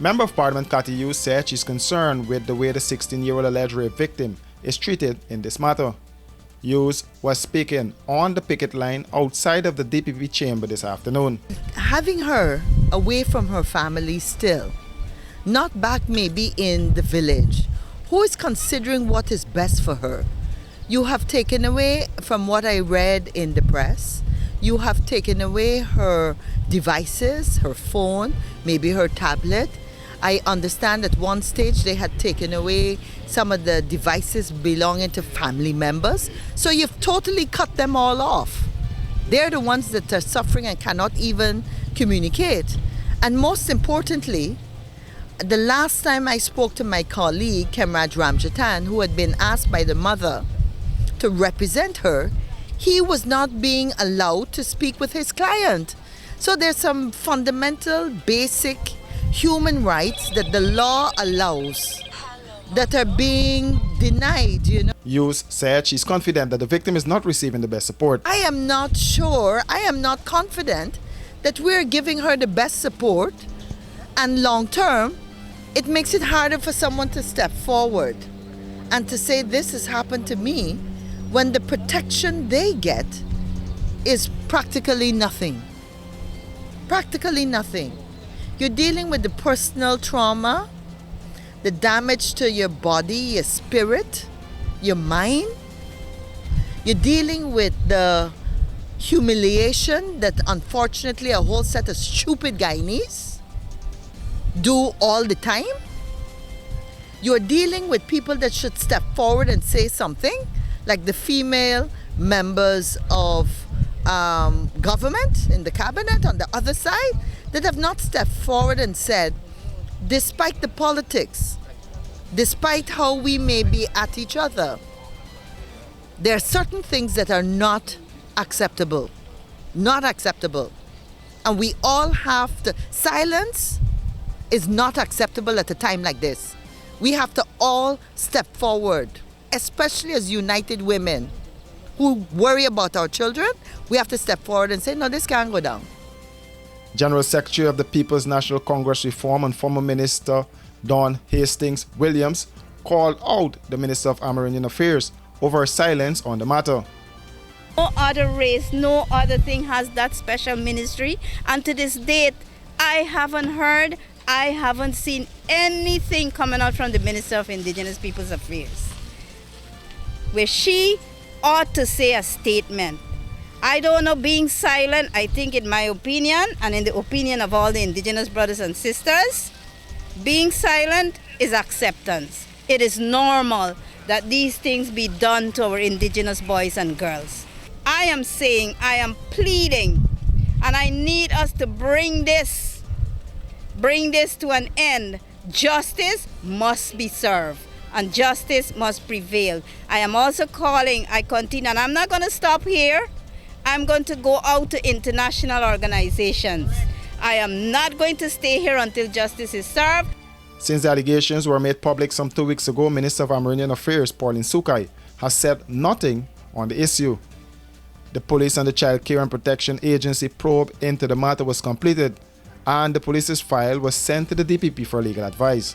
Member of Parliament Cathy Hughes said she's concerned with the way the 16-year-old alleged rape victim is treated in this matter. Hughes was speaking on the picket line outside of the DPP chamber this afternoon. Having her away from her family still, not back maybe in the village, who is considering what is best for her? You have taken away, from what I read in the press, you have taken away her devices, her phone, maybe her tablet. I understand at one stage they had taken away some of the devices belonging to family members. So you've totally cut them all off. They're the ones that are suffering and cannot even communicate. And most importantly, the last time I spoke to my colleague, Kemraj Ramjatan, who had been asked by the mother to represent her, he was not being allowed to speak with his client. So there's some fundamental, basic human rights that the law allows that are being denied, Hughes said she's confident that the victim is not receiving the best support. I am not sure, I am not confident that we're giving her the best support, and long term, it makes it harder for someone to step forward and to say this has happened to me when the protection they get is practically nothing. Practically nothing. You're dealing with the personal trauma, the damage to your body, your spirit, your mind. You're dealing with the humiliation that unfortunately a whole set of stupid Guyanese do all the time. You're dealing with people that should step forward and say something, like the female members of government in the cabinet on the other side, that have not stepped forward and said, despite the politics, despite how we may be at each other, there are certain things that are not acceptable. Not acceptable. And we all have to, silence is not acceptable at a time like this. We have to all step forward, especially as united women who worry about our children. We have to step forward and say, no, this can't go down. General Secretary of the People's National Congress Reform and former Minister Dawn Hastings Williams called out the Minister of Amerindian Affairs over her silence on the matter. No other race, no other thing has that special ministry, and to this date, I haven't heard, I haven't seen anything coming out from the Minister of Indigenous Peoples Affairs, where she ought to say a statement. I don't know, being silent, I think in my opinion, and in the opinion of all the Indigenous brothers and sisters, being silent is acceptance. It is normal that these things be done to our Indigenous boys and girls. I am saying, I am pleading, and I need us to bring this to an end. Justice must be served, and justice must prevail. I am also calling, I continue, and I'm not going to stop here. I'm going to go out to international organizations. I am not going to stay here until justice is served. Since the allegations were made public some 2 weeks ago, Minister of Amerindian Affairs Pauline Sukai has said nothing on the issue. The Police and the Child Care and Protection Agency probe into the matter was completed, and the police's file was sent to the DPP for legal advice.